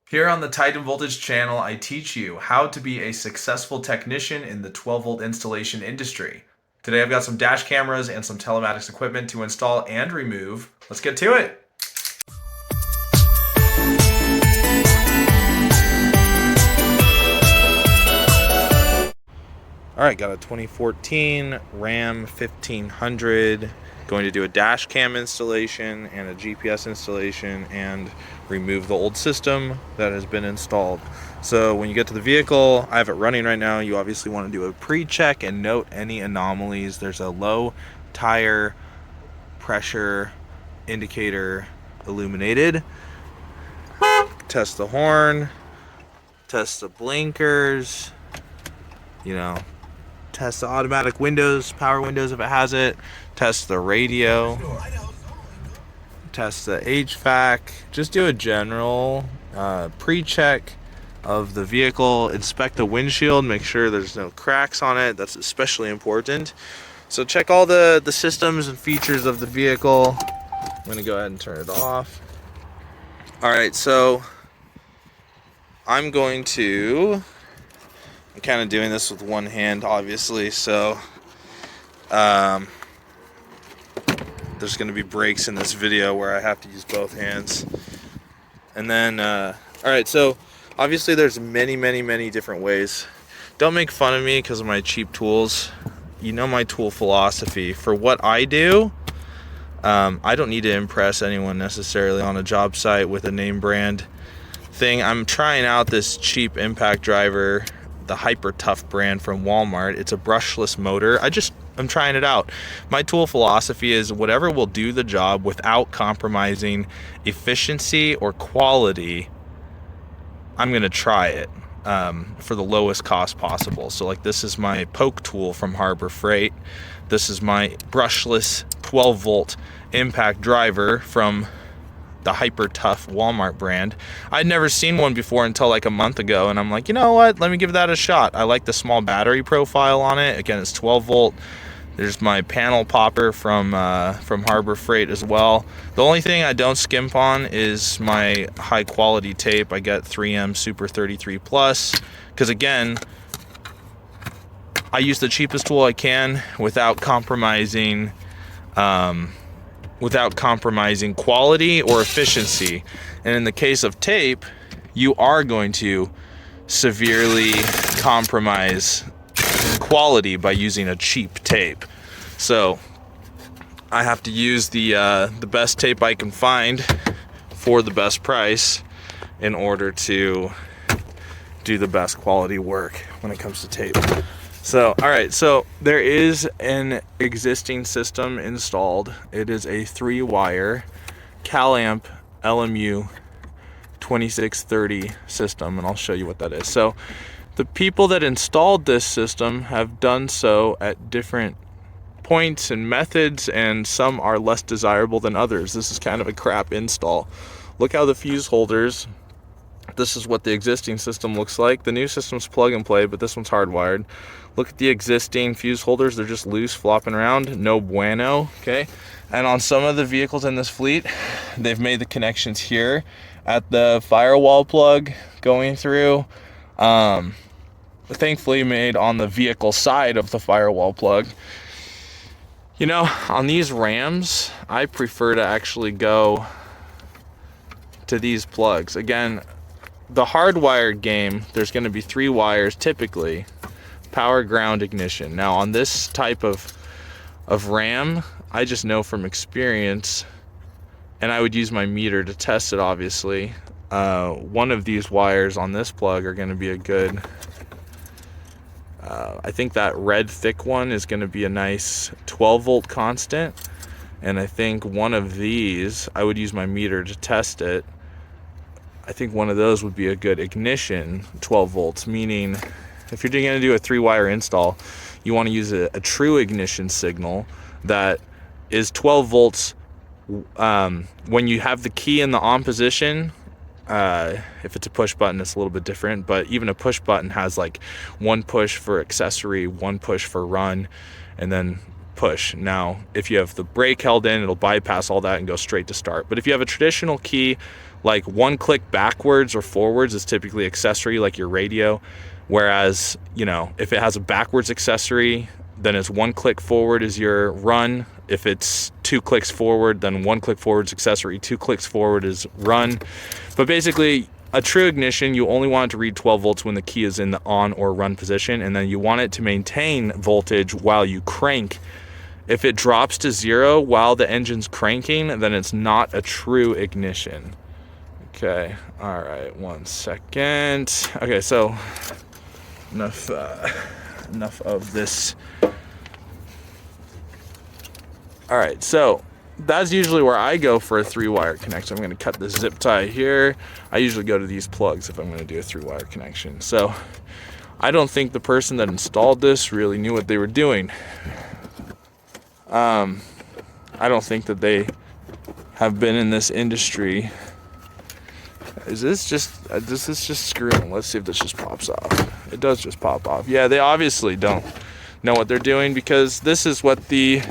Here on the Titan Voltage channel, I teach you how to be a successful technician in the 12-volt installation industry. Today I've got some dash cameras and some telematics equipment to install and remove. Let's get to it! Alright, got a 2014 Ram 1500. Going to do a dash cam installation and a GPS installation and remove the old system that has been installed. So when you get to the vehicle, I have it running right now. You obviously want to do a pre-check and note any anomalies. There's a low tire pressure indicator illuminated. Test the horn, test the blinkers, test the automatic windows, power windows if it has it, test the radio, test the HVAC, just do a general pre-check of the vehicle, inspect the windshield, make sure there's no cracks on it. That's especially important. So check all the systems and features of the vehicle. I'm going to go ahead and turn it off. Alright, so I'm kind of doing this with one hand, obviously, so there's going to be breaks in this video where I have to use both hands. And then, alright, so obviously there's many different ways. Don't make fun of me because of my cheap tools. You know my tool philosophy. For what I do, I don't need to impress anyone necessarily on a job site with a name brand thing. I'm trying out this cheap impact driver, the Hyper Tough brand from Walmart. It's a brushless motor. I'm trying it out. My tool philosophy is whatever will do the job without compromising efficiency or quality, I'm gonna try it for the lowest cost possible. So like, this is my poke tool from Harbor Freight. This is my brushless 12-volt impact driver from the Hyper Tough Walmart brand. I'd never seen one before until like a month ago, and I'm like, you know what, let me give that a shot. I like the small battery profile on it. Again, it's 12 volt. There's my panel popper from Harbor Freight as well. The only thing I don't skimp on is my high quality tape. I get 3M Super 33 Plus, because again, I use the cheapest tool I can without compromising quality or efficiency. And in the case of tape, you are going to severely compromise quality by using a cheap tape. So I have to use the best tape I can find for the best price in order to do the best quality work when it comes to tape. So, alright, so there is an existing system installed. It is a 3-wire Cal-Amp LMU2630 system, and I'll show you what that is. So, the people that installed this system have done so at different points and methods, and some are less desirable than others. This is kind of a crap install. Look how the fuse holders, this is what the existing system looks like. The new system's plug and play, but this one's hardwired. Look at the existing fuse holders. They're just loose, flopping around. No bueno, okay? And on some of the vehicles in this fleet, they've made the connections here at the firewall plug going through. Thankfully made on the vehicle side of the firewall plug. You know, on these Rams, I prefer to actually go to these plugs. Again, the hardwired game, there's going to be 3 wires typically, power, ground, ignition. Now on this type of Ram, I just know from experience, and I would use my meter to test it obviously, one of these wires on this plug are going to be a good, I think that red thick one is going to be a nice 12 volt constant, and I think one of these, I would use my meter to test it. I think one of those would be a good ignition 12 volts, meaning if you're going to do a 3-wire install, you want to use a true ignition signal that is 12 volts when you have the key in the on position. If it's a push button, it's a little bit different, but even a push button has like 1 push for accessory, 1 push for run, and then push. Now, if you have the brake held in, it'll bypass all that and go straight to start. But if you have a traditional key, like one click backwards or forwards is typically accessory, like your radio. Whereas, you know, if it has a backwards accessory, then it's one click forward is your run. If it's 2 clicks forward, then 1 click forward is accessory, 2 clicks forward is run. But basically, a true ignition, you only want it to read 12 volts when the key is in the on or run position, and then you want it to maintain voltage while you crank. If it drops to 0 while the engine's cranking, then it's not a true ignition. Okay, all right, 1 second. Okay, so enough of this. All right, so that's usually where I go for a 3-wire connection. I'm going to cut the zip tie here. I usually go to these plugs if I'm going to do a 3-wire connection. So I don't think the person that installed this really knew what they were doing. I don't think that they have been in this industry. Is this just screwing? Let's see if this just pops off. It does just pop off. Yeah, they obviously don't know what they're doing, because this is what the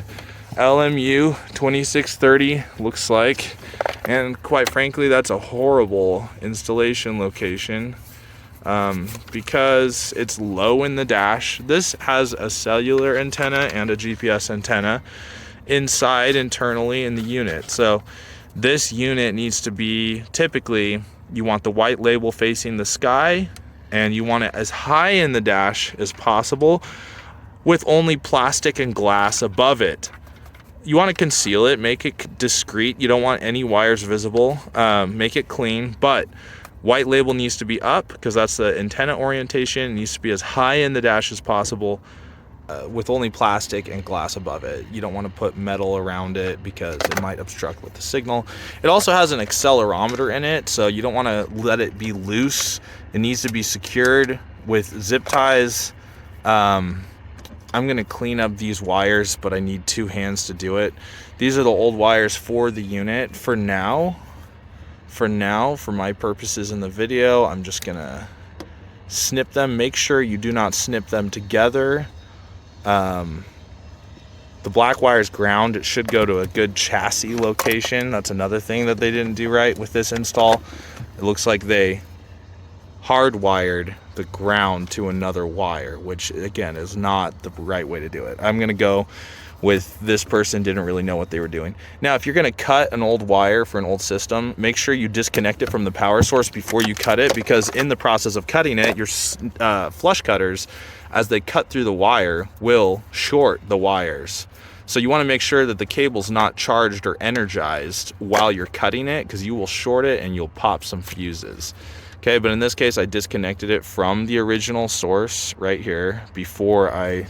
LMU2630 looks like, and quite frankly, that's a horrible installation location, because it's low in the dash. This has a cellular antenna and a GPS antenna inside internally in the unit. So this unit needs to be, typically you want the white label facing the sky, and you want it as high in the dash as possible with only plastic and glass above it. You want to conceal it, make it discreet. You don't want any wires visible. Make it clean, but white label needs to be up because that's the antenna orientation. It needs to be as high in the dash as possible with only plastic and glass above it. You don't want to put metal around it because it might obstruct with the signal. It also has an accelerometer in it, so you don't want to let it be loose. It needs to be secured with zip ties. I'm going to clean up these wires, but I need 2 hands to do it. These are the old wires for the unit. For now, for my purposes in the video, I'm just going to snip them. Make sure you do not snip them together. The black wire is ground. It should go to a good chassis location. That's another thing that they didn't do right with this install. It looks like they hardwired the ground to another wire, which again is not the right way to do it. I'm gonna go with this person didn't really know what they were doing. Now, if you're gonna cut an old wire for an old system, make sure you disconnect it from the power source before you cut it, because in the process of cutting it, your flush cutters, as they cut through the wire, will short the wires. So you want to make sure that the cable's not charged or energized while you're cutting it, because you will short it and you'll pop some fuses. Okay, but in this case, I disconnected it from the original source right here before I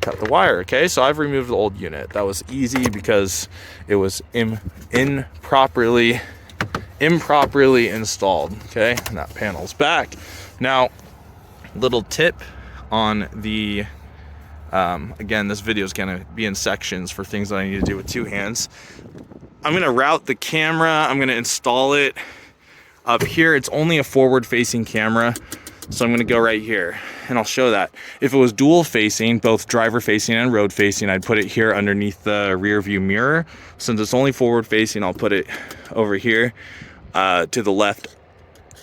cut the wire. Okay, so I've removed the old unit. That was easy because it was improperly installed. Okay, and that panel's back. Now, little tip on the again, this video is going to be in sections for things that I need to do with 2 hands. I'm going to route the camera. I'm going to install it up here. It's only a forward facing camera, so I'm going to go right here and I'll show that. If it was dual facing, both driver facing and road facing, I'd put it here underneath the rear view mirror. Since it's only forward facing, I'll put it over here to the left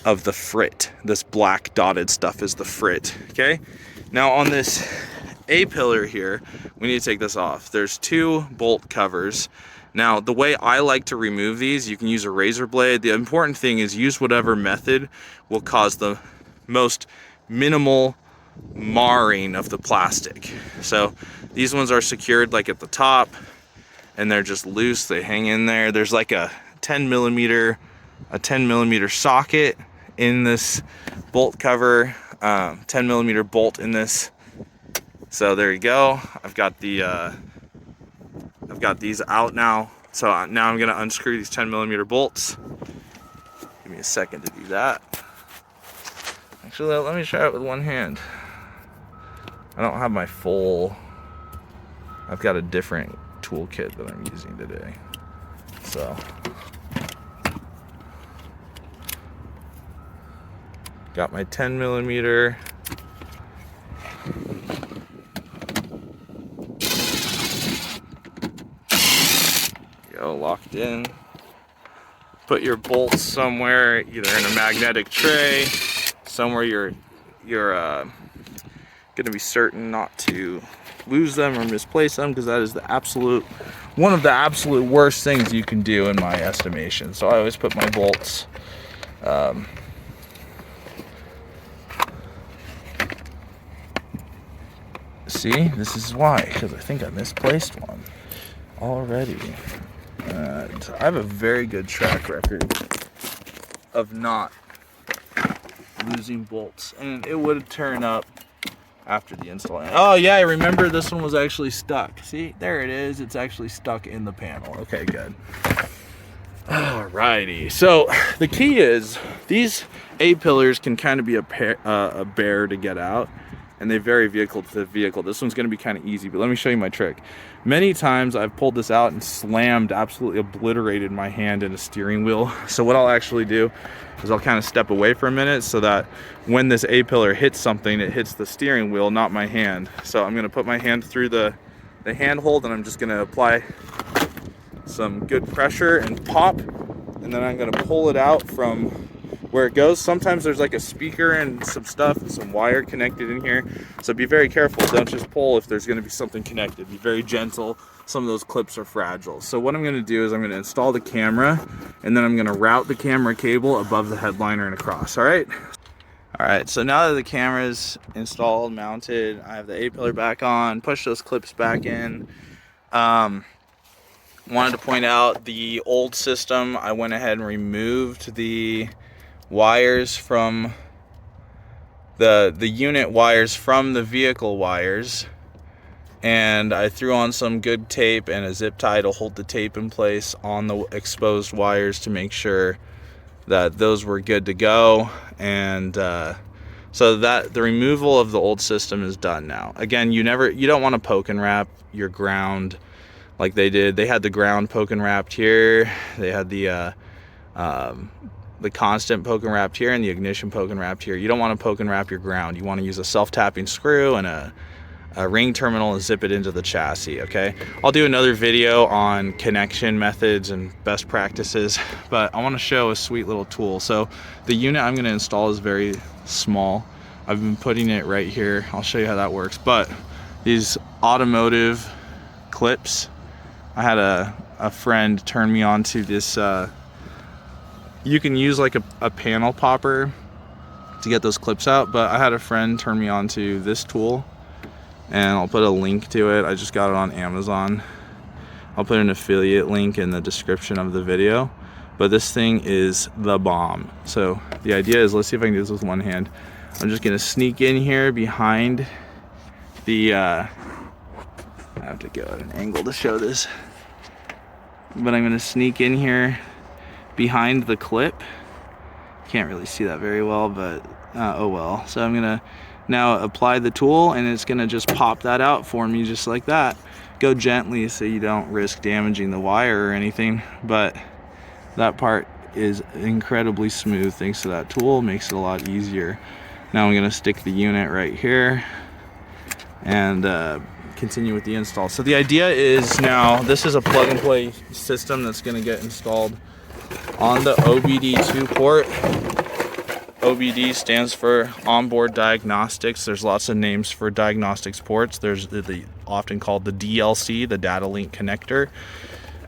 of the frit. This black dotted stuff is the frit. Okay, now on this A-pillar here, we need to take this off. There's 2 bolt covers. Now, the way I like to remove these, you can use a razor blade. The important thing is use whatever method will cause the most minimal marring of the plastic. So these ones are secured like at the top, and they're just loose. They hang in there. There's like a 10 millimeter socket in this bolt cover, 10 millimeter bolt in this. So there you go. I've got these out now. So now I'm gonna unscrew these 10 millimeter bolts. Give me a second to do that. Actually, let me try it with one hand. I don't have my full, I've got a different toolkit that I'm using today. So, got my 10 millimeter. locked in. Put your bolts somewhere, either in a magnetic tray, somewhere you're going to be certain not to lose them or misplace them, because that is one of the absolute worst things you can do in my estimation. So I always put my bolts see, this is why, because I think I misplaced one already. I have a very good track record of not losing bolts, and it would turn up after the install. Oh yeah, I remember this one was actually stuck. See, there it is. It's actually stuck in the panel. Okay, good. Alrighty. So the key is these A-pillars can kind of be a bear to get out, and they vary vehicle to vehicle. This one's going to be kind of easy, but let me show you my trick. Many times I've pulled this out and slammed, absolutely obliterated my hand in a steering wheel. So what I'll actually do is I'll kind of step away for a minute so that when this A-pillar hits something, it hits the steering wheel, not my hand. So I'm going to put my hand through the handhold, and I'm just going to apply some good pressure and pop, and then I'm going to pull it out from where it goes. Sometimes there's like a speaker and some stuff and some wire connected in here, so be very careful. Don't just pull if there's going to be something connected. Be very gentle. Some of those clips are fragile. So what I'm going to do is I'm going to install the camera, and then I'm going to route the camera cable above the headliner and across. All right, so now that the camera's installed, mounted, I have the A-pillar back on, push those clips back in. Wanted to point out the old system, I went ahead and removed the wires from the unit wires from the vehicle wires, and I threw on some good tape and a zip tie to hold the tape in place on the exposed wires to make sure that those were good to go. And so that the removal of the old system is done now. Again, you don't want to poke and wrap your ground like they did. They had the ground poke and wrapped here. They had the constant poke and wrapped here and the ignition poke and wrapped here. You don't want to poke and wrap your ground. You want to use a self-tapping screw and a ring terminal and zip it into the chassis. Okay, I'll do another video on connection methods and best practices, but I want to show a sweet little tool. So the unit I'm going to install is very small. I've been putting it right here. I'll show you how that works. But these automotive clips, I had a friend turn me on to this. You can use like a panel popper to get those clips out, but I had a friend turn me on to this tool, and I'll put a link to it. I just got it on Amazon. I'll put an affiliate link in the description of the video, but this thing is the bomb. So the idea is, let's see if I can do this with one hand. I'm just gonna sneak in here behind the I have to go at an angle to show this, but I'm gonna sneak in here behind the clip. Can't really see that very well, but oh well. So I'm gonna now apply the tool, and it's gonna just pop that out for me just like that. Go gently so you don't risk damaging the wire or anything, but that part is incredibly smooth thanks to that tool. Makes it a lot easier. Now I'm gonna stick the unit right here and continue with the install. So the idea is, now this is a plug and play system that's going to get installed on the OBDII port. OBD stands for onboard diagnostics. There's lots of names for diagnostics ports. There's the often called the DLC, the data link connector.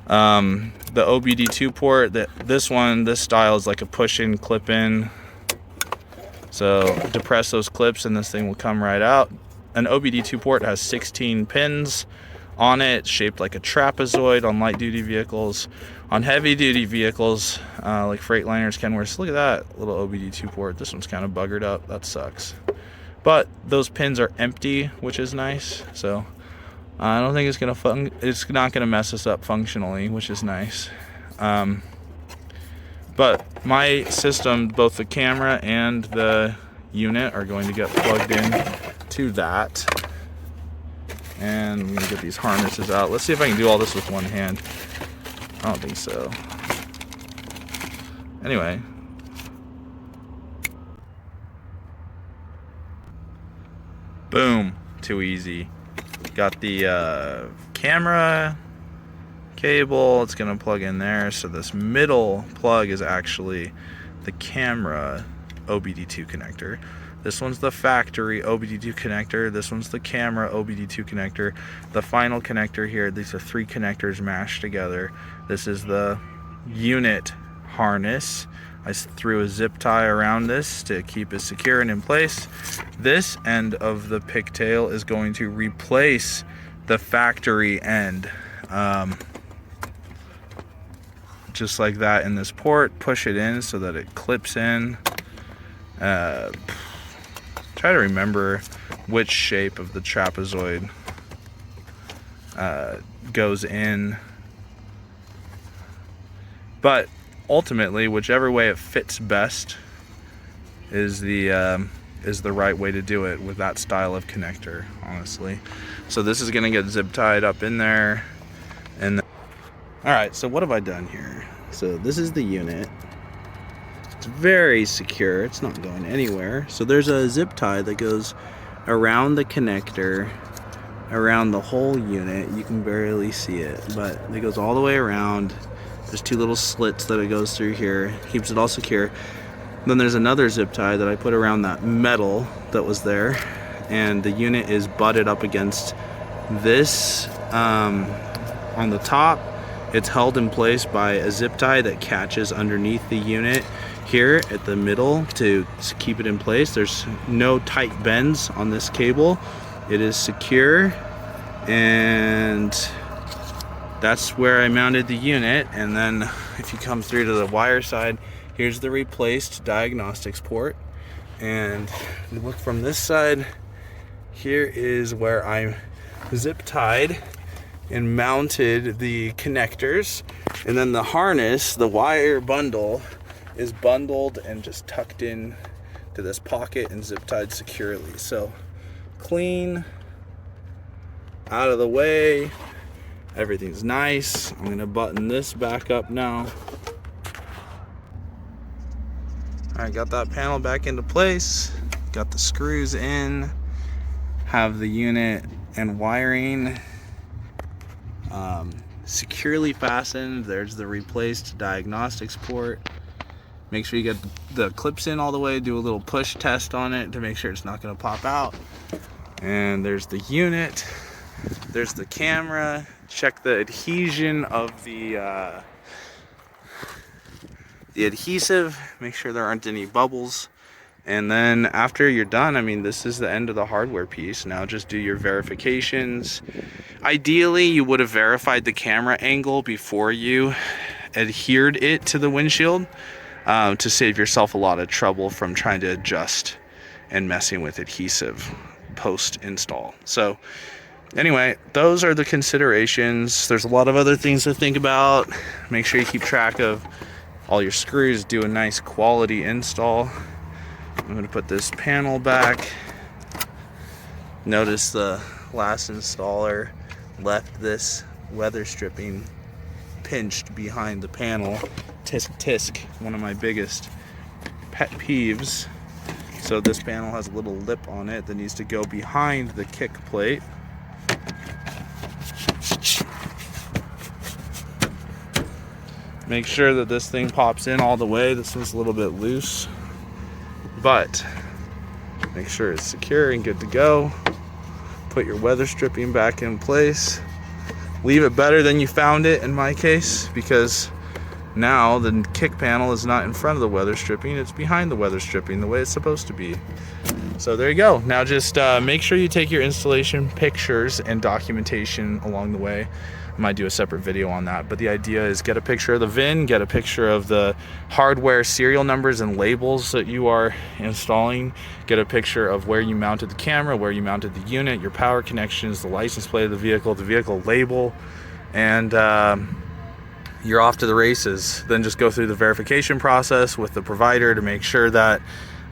The OBDII port, this style is like a push-in, clip-in. So depress those clips and this thing will come right out. An OBDII port has 16 pins on it, shaped like a trapezoid on light-duty vehicles. On heavy-duty vehicles, like Freightliners, Kenworths, look at that little OBDII port. This one's kind of buggered up. That sucks. But those pins are empty, which is nice. So I don't think it's not gonna mess us up functionally, which is nice. But my system, both the camera and the unit, are going to get plugged in to that. And I'm gonna get these harnesses out. Let's see if I can do all this with one hand. I don't think so. Anyway. Boom. Too easy. Got the camera cable. It's going to plug in there. So this middle plug is actually the camera OBDII connector. This one's the factory OBDII connector. This one's the camera OBDII connector. The final connector here, these are 3 connectors mashed together. This is the unit harness. I threw a zip tie around this to keep it secure and in place. This end of the pigtail is going to replace the factory end. Just like that in this port. Push it in so that it clips in. Try to remember which shape of the trapezoid goes in. But ultimately, whichever way it fits best is the right way to do it with that style of connector, honestly. So this is gonna get zip tied up in there. And all right, so what have I done here? So this is the unit. It's very secure, it's not going anywhere. So there's a zip tie that goes around the connector, around the whole unit. You can barely see it, but it goes all the way around. There's 2 little slits that it goes through here, keeps it all secure. Then there's another zip tie that I put around that metal that was there, and the unit is butted up against this on the top. It's held in place by a zip tie that catches underneath the unit here at the middle to keep it in place. There's no tight bends on this cable. It is secure, and that's where I mounted the unit. And then if you come through to the wire side, here's the replaced diagnostics port. And you look from this side, here is where I zip tied and mounted the connectors. And then the harness, the wire bundle, is bundled and just tucked in to this pocket and zip tied securely. So clean, out of the way, everything's nice. I'm gonna button this back up now. All right, got that panel back into place, got the screws in, have the unit and wiring securely fastened. There's the replaced diagnostics port. Make sure you get the clips in all the way, do a little push test on it to make sure it's not going to pop out. And there's the unit, there's the camera. Check the adhesion of the adhesive, make sure there aren't any bubbles. And then after you're done, I mean, this is the end of the hardware piece. Now just do your verifications. Ideally, you would have verified the camera angle before you adhered it to the windshield, to save yourself a lot of trouble from trying to adjust and messing with adhesive post install. So anyway, those are the considerations. There's a lot of other things to think about. Make sure you keep track of all your screws, do a nice quality install. I'm going to put this panel back. Notice the last installer left this weather stripping pinched behind the panel. Tisk, one of my biggest pet peeves. So this panel has a little lip on it that needs to go behind the kick plate. Make sure that this thing pops in all the way. This one's a little bit loose, but make sure it's secure and good to go. Put your weather stripping back in place. Leave it better than you found it in my case, because now the kick panel is not in front of the weather stripping, it's behind the weather stripping the way it's supposed to be. So there you go. Now just make sure you take your installation pictures and documentation along the way. I might do a separate video on that, but the idea is get a picture of the VIN, get a picture of the hardware serial numbers and labels that you are installing, get a picture of where you mounted the camera, where you mounted the unit, your power connections, the license plate of the vehicle label, and you're off to the races. Then just go through the verification process with the provider to make sure that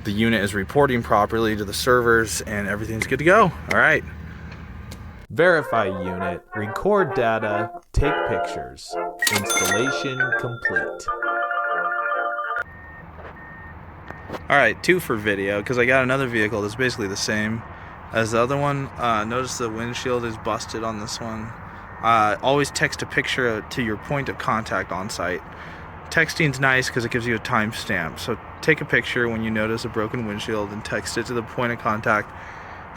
the unit is reporting properly to the servers and everything's good to go. All right. Verify unit, record data, take pictures. Installation complete. All right, 2 for video, because I got another vehicle that's basically the same as the other one. Notice the windshield is busted on this one. always text a picture to your point of contact on site. Texting's nice because it gives you a timestamp. So take a picture when you notice a broken windshield and text it to the point of contact.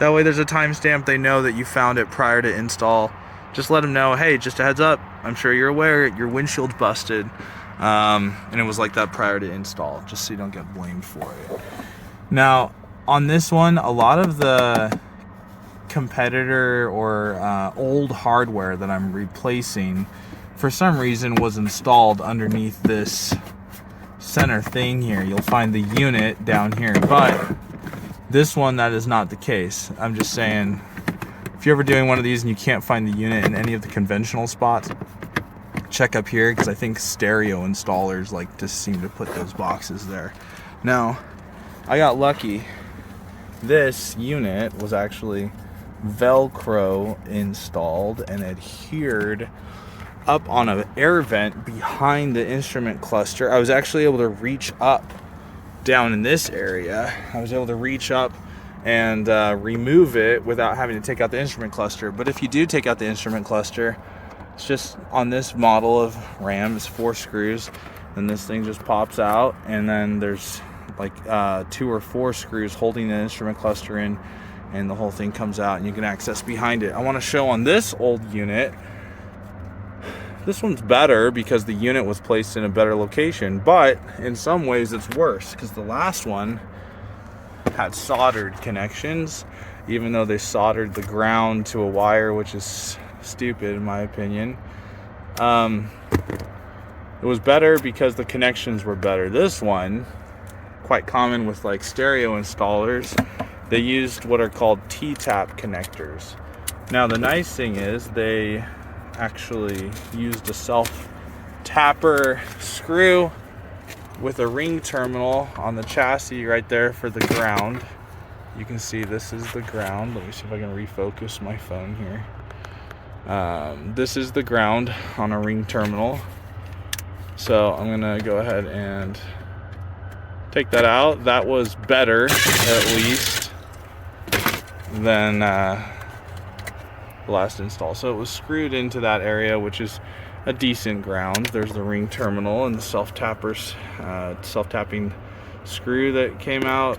That way there's a timestamp. They know that you found it prior to install. Just let them know, hey, just a heads up, I'm sure you're aware your windshield's busted. And it was like that prior to install, just so you don't get blamed for it. Now, on this one, a lot of the competitor or old hardware that I'm replacing, for some reason, was installed underneath this center thing here. You'll find the unit down here, but this one, that is not the case. I'm just saying, if you're ever doing one of these and you can't find the unit in any of the conventional spots, check up here, because I think stereo installers like to seem to put those boxes there. Now, I got lucky. This unit was actually Velcro installed and adhered up on an air vent behind the instrument cluster. I was actually able to reach up down in this area. I was able to reach up and remove it without having to take out the instrument cluster. But if you do take out the instrument cluster, it's just on this model of Ram, it's 4 screws, and this thing just pops out, and then there's like 2 or 4 screws holding the instrument cluster in, and the whole thing comes out and you can access behind it. I want to show on this old unit, this one's better because the unit was placed in a better location, but in some ways it's worse because the last one had soldered connections, even though they soldered the ground to a wire, which is stupid in my opinion. It was better because the connections were better. This one, quite common with like stereo installers, they used what are called T-tap connectors. Now the nice thing is they actually used a self-tapper screw with a ring terminal on the chassis right there for the ground. You can see this is the ground. Let me see if I can refocus my phone here. This is the ground on a ring terminal. So I'm gonna go ahead and take that out. That was better, at least, than the last install. So it was screwed into that area, which is a decent ground. There's the ring terminal and the self-tapping screw that came out.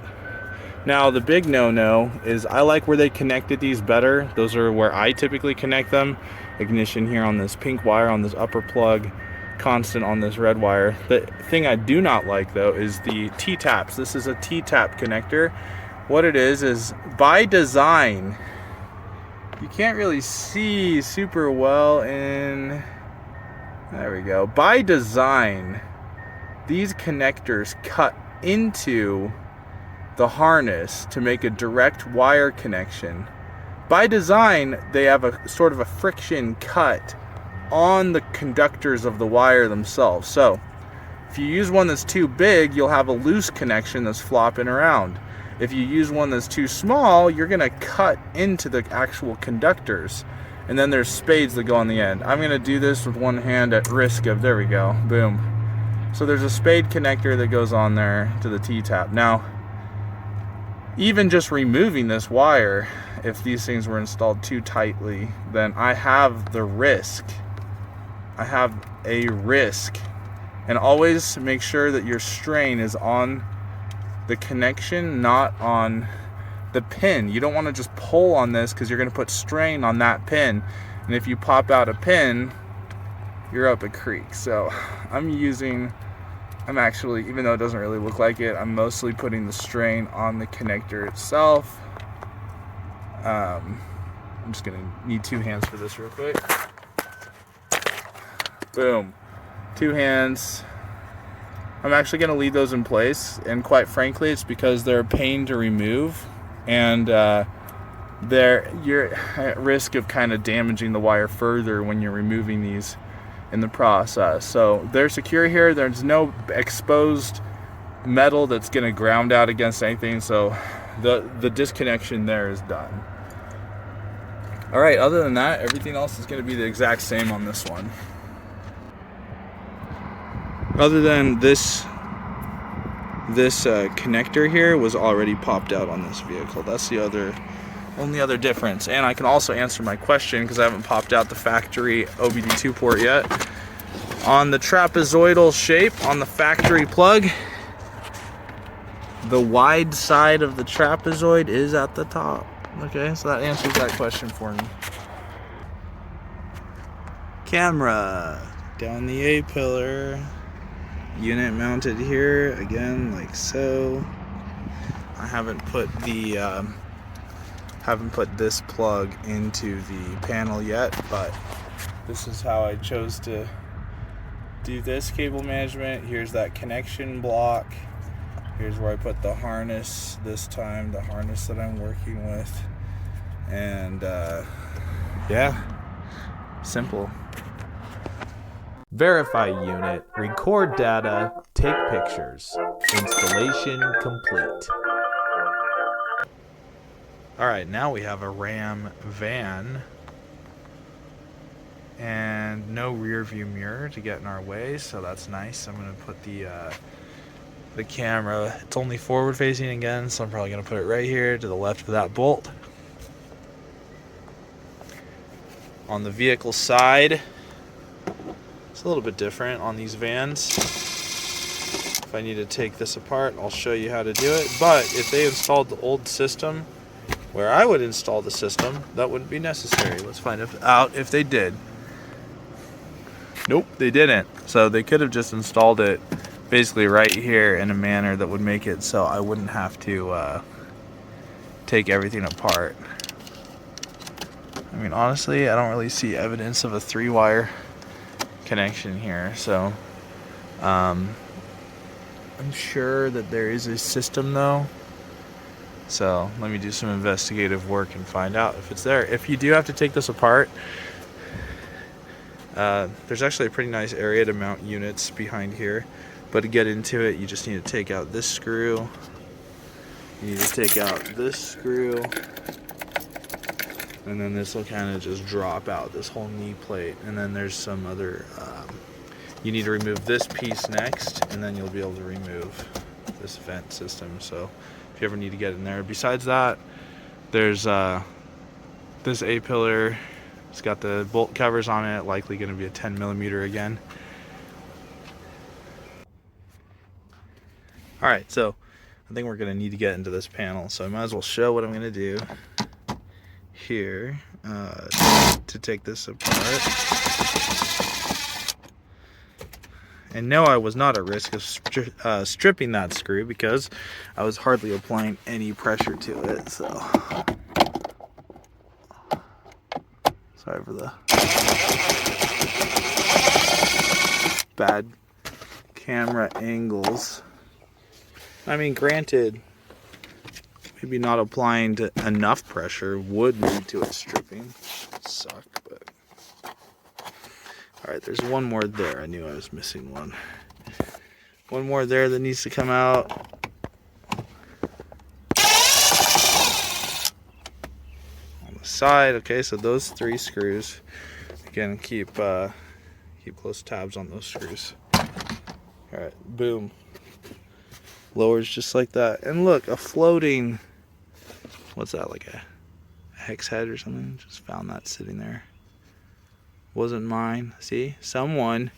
Now the big no-no is I like where they connected these better. Those are where I typically connect them. Ignition here on this pink wire on this upper plug, constant on this red wire. The thing I do not like though is the T-taps. This is a T-tap connector. What it is by design, you can't really see super well in, there we go. By design, these connectors cut into the harness to make a direct wire connection. By design, they have a sort of a friction cut on the conductors of the wire themselves. So if you use one that's too big, you'll have a loose connection that's flopping around. If you use one that's too small, you're gonna cut into the actual conductors. And then there's spades that go on the end. I'm gonna do this with one hand at risk of, there we go, boom. So there's a spade connector that goes on there to the T-tap. Now, even just removing this wire, if these things were installed too tightly, then I have the risk. I have a risk. And always make sure that your strain is on the connection, not on the pin. You don't want to just pull on this because you're going to put strain on that pin. And if you pop out a pin, you're up a creek. So I'm actually, even though it doesn't really look like it, I'm mostly putting the strain on the connector itself. I'm just gonna need 2 hands for this real quick. Boom, 2 hands. I'm actually gonna leave those in place, and quite frankly, it's because they're a pain to remove, and you're at risk of kind of damaging the wire further when you're removing these in the process. So they're secure here. There's no exposed metal that's going to ground out against anything, so the disconnection there is done. All right, other than that, everything else is going to be the exact same on this one. Other than this connector here was already popped out on this vehicle. That's the other Only other difference. And I can also answer my question because I haven't popped out the factory OBDII port yet. On the trapezoidal shape, on the factory plug, the wide side of the trapezoid is at the top. Okay, so that answers that question for me. Camera down the A-pillar. Unit mounted here, again, like so. I haven't put this plug into the panel yet, but this is how I chose to do this cable management. Here's that connection block. Here's where I put the harness this time, the harness that I'm working with. And yeah, simple. Verify unit, record data, take pictures. Installation complete. Alright, now we have a Ram van and no rear view mirror to get in our way, so that's nice. I'm going to put the camera, it's only forward facing again, so I'm probably going to put it right here to the left of that bolt. On the vehicle side, it's a little bit different on these vans. If I need to take this apart, I'll show you how to do it. But if they installed the old system where I would install the system, that wouldn't be necessary. Let's find out if they did. Nope, they didn't. So they could have just installed it basically right here in a manner that would make it so I wouldn't have to take everything apart. I mean, honestly, I don't really see evidence of a 3-wire connection here, so I'm sure that there is a system though, so let me do some investigative work and find out if it's there. If you do have to take this apart, there's actually a pretty nice area to mount units behind here, but to get into it you just need to take out this screw, you need to take out this screw, and then this will kind of just drop out, this whole knee plate. And then there's some other, you need to remove this piece next, and then you'll be able to remove this vent system. So if you ever need to get in there. Besides that, there's this A-pillar. It's got the bolt covers on it, likely going to be a 10mm again. Alright, so I think we're going to need to get into this panel, so I might as well show what I'm going to do here to take this apart. And no, I was not at risk of stripping that screw because I was hardly applying any pressure to it, so sorry for the bad camera angles. I mean, granted, maybe not applying to enough pressure would lead to it stripping. Suck, but alright, there's one more there. I knew I was missing one. One more there that needs to come out. On the side, okay, so those 3 screws. Again, keep close tabs on those screws. Alright, boom. Lowers just like that. And look, a floating, what's that, like a hex head or something? Just found that sitting there. Wasn't mine. See, someone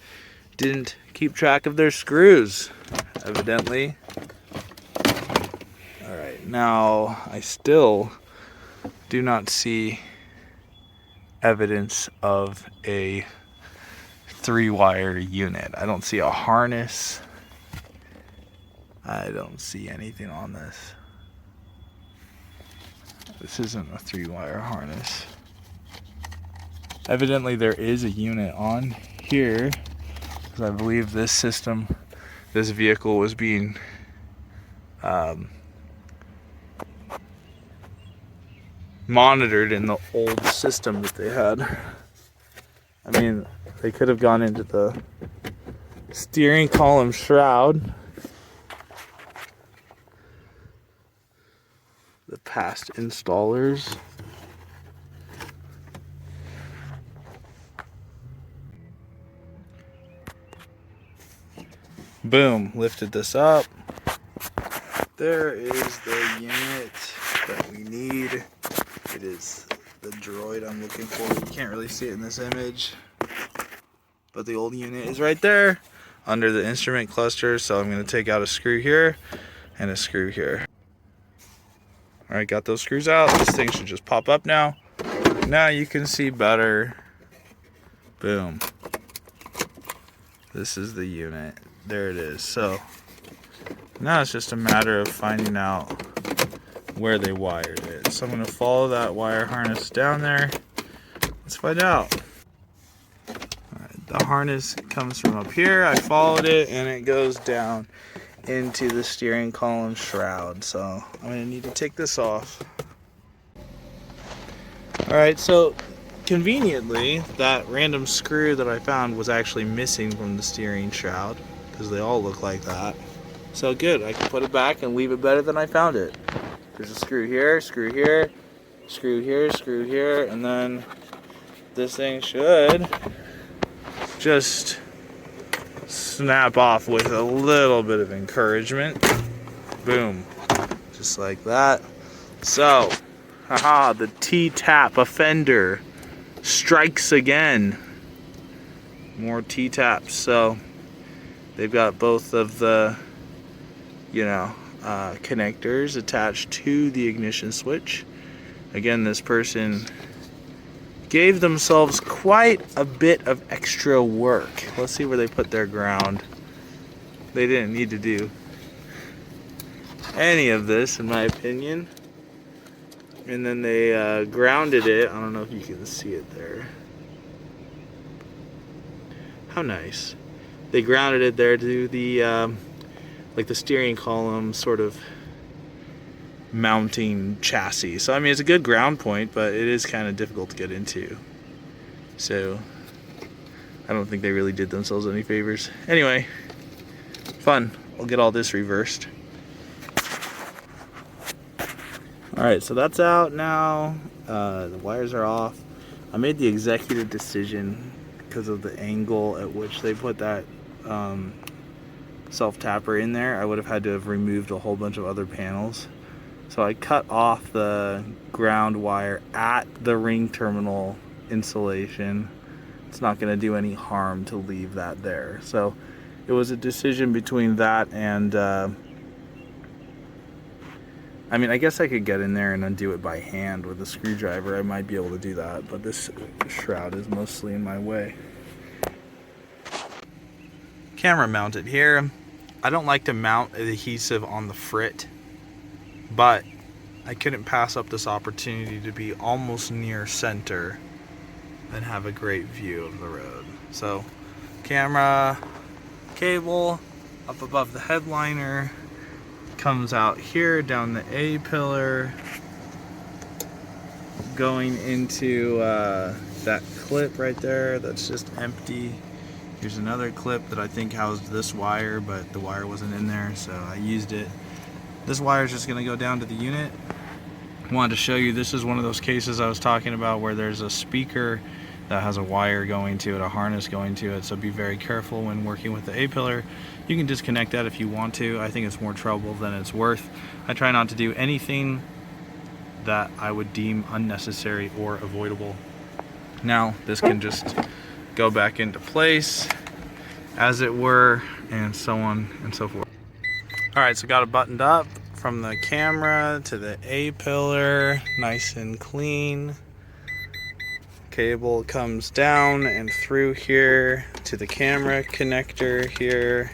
didn't keep track of their screws, evidently. Alright, now I still do not see evidence of a 3-wire unit. I don't see a harness. I don't see anything on this. This isn't a 3-wire harness. Evidently there is a unit on here, because I believe this system, this vehicle was being monitored in the old system that they had. I mean, they could have gone into the steering column shroud, the past installers. Boom, lifted this up. There is the unit that we need. It is the droid I'm looking for. You can't really see it in this image, but the old unit is right there under the instrument cluster. So I'm going to take out a screw here and a screw here. Alright, got those screws out. This thing should just pop up now. Now you can see better. Boom. This is the unit. There it is. So now it's just a matter of finding out where they wired it. So I'm going to follow that wire harness down there. Let's find out. Alright, the harness comes from up here. I followed it and it goes down into the steering column shroud. So I'm going to need to take this off. Alright, so conveniently, that random screw that I found was actually missing from the steering shroud, because they all look like that. So good, I can put it back and leave it better than I found it. There's a screw here, screw here, screw here, screw here, and then this thing should just snap off with a little bit of encouragement. Boom. Just like that. So, haha, the T-tap offender strikes again. More T-taps. So they've got both of the, connectors attached to the ignition switch. Again, this person gave themselves quite a bit of extra work. Let's see where they put their ground. They didn't need to do any of this, in my opinion. And then they grounded it. I don't know if you can see it there. How nice. They grounded it there to the like the steering column sort of mounting chassis. So I mean, it's a good ground point, but it is kind of difficult to get into. So I don't think they really did themselves any favors. Anyway, fun. We'll get all this reversed. Alright, so that's out now. The wires are off. I made the executive decision because of the angle at which they put that self-tapper in there. I would have had to have removed a whole bunch of other panels. So I cut off the ground wire at the ring terminal insulation. It's not going to do any harm to leave that there. So it was a decision between that and I mean, I guess I could get in there and undo it by hand with a screwdriver. I might be able to do that, but this shroud is mostly in my way. Camera mounted here. I don't like to mount adhesive on the frit, but I couldn't pass up this opportunity to be almost near center and have a great view of the road. So, camera cable up above the headliner, comes out here down the A pillar, going into that clip right there that's just empty. Here's another clip that I think housed this wire, but the wire wasn't in there, so I used it. This wire is just going to go down to the unit. I wanted to show you, this is one of those cases I was talking about where there's a speaker that has a wire going to it, a harness going to it, so be very careful when working with the A-pillar. You can disconnect that if you want to. I think it's more trouble than it's worth. I try not to do anything that I would deem unnecessary or avoidable. Now, this can just go back into place, as it were, and so on and so forth. Alright, so got it buttoned up from the camera to the A-pillar, nice and clean. Cable comes down and through here to the camera connector here,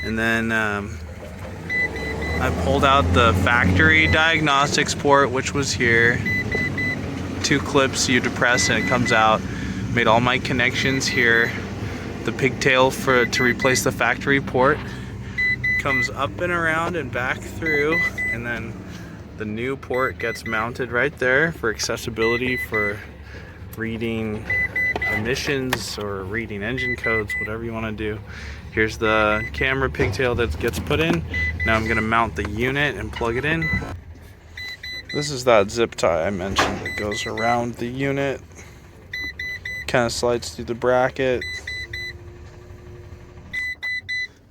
and then I pulled out the factory diagnostics port, which was here. 2 clips you depress and it comes out. Made all my connections here. The pigtail to replace the factory port comes up and around and back through, and then the new port gets mounted right there for accessibility, for reading emissions or reading engine codes, whatever you want to do. Here's the camera pigtail that gets put in. Now I'm going to mount the unit and plug it in. This is that zip tie I mentioned that goes around the unit. Kind of slides through the bracket.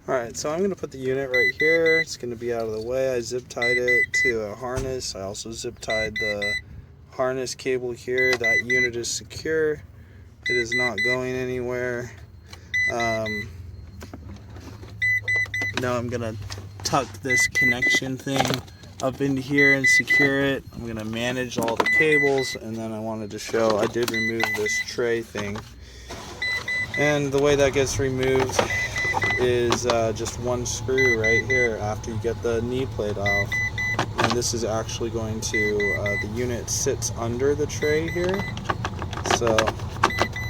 Alright, so I'm going to put the unit right here. It's going to be out of the way. I zip tied it to a harness. I also zip tied the harness cable here. That unit is secure. It is not going anywhere. Now I'm gonna tuck this connection thing up into here and secure it. I'm gonna manage all the cables, and then I wanted to show I did remove this tray thing. And the way that gets removed is just one screw right here after you get the knee plate off. And this is actually going to, the unit sits under the tray here. So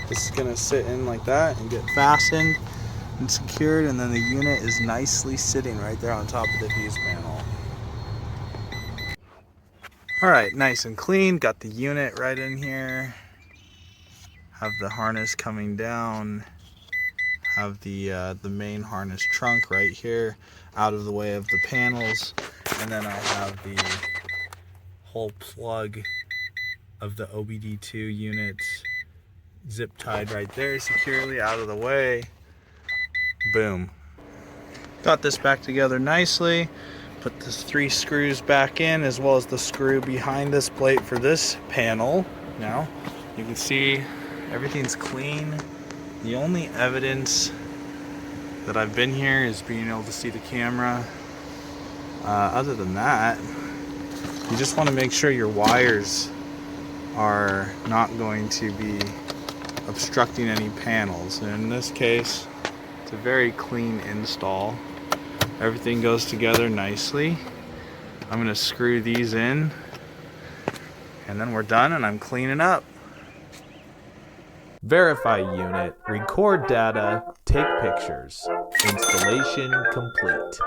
this is gonna sit in like that and get fastened and secured, and then the unit is nicely sitting right there on top of the fuse panel. Alright, nice and clean. Got the unit right in here. Have the harness coming down. Have the main harness trunk right here out of the way of the panels. And then I have the whole plug of the OBDII units zip tied right there securely out of the way. Boom. Got this back together nicely. Put the 3 screws back in, as well as the screw behind this plate for this panel. Now you can see everything's clean. The only evidence that I've been here is being able to see the camera. Other than that, you just want to make sure your wires are not going to be obstructing any panels. And in this case, it's a very clean install. Everything goes together nicely. I'm going to screw these in, and then we're done, and I'm cleaning up. Verify unit, record data, take pictures. Installation complete.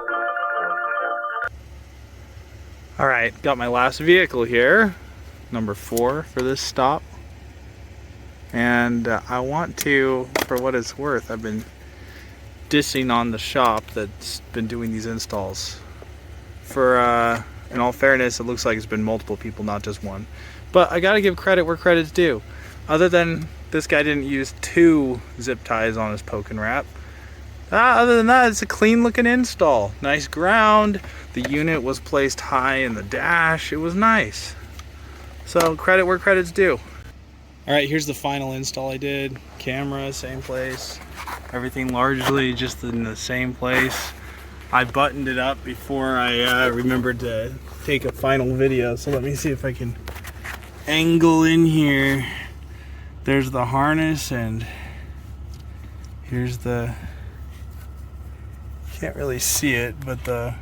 Alright, got my last vehicle here, number 4 for this stop. And I want to, for what it's worth, I've been dissing on the shop that's been doing these installs. For, in all fairness, it looks like it's been multiple people, not just one. But I gotta give credit where credit's due. Other than this guy didn't use 2 zip ties on his poke and wrap. Other than that, it's a clean looking install. Nice ground. The unit was placed high in the dash. It was nice. So credit where credit's due. Alright, here's the final install I did. Camera, same place. Everything largely just in the same place. I buttoned it up before I remembered to take a final video. So let me see if I can angle in here. There's the harness, and here's the, can't really see it, but the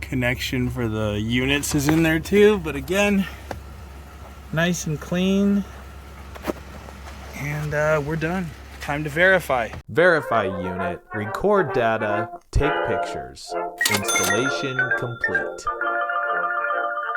connection for the units is in there too. But again, nice and clean, and we're done. Time to verify. Verify unit, record data, take pictures. Installation complete.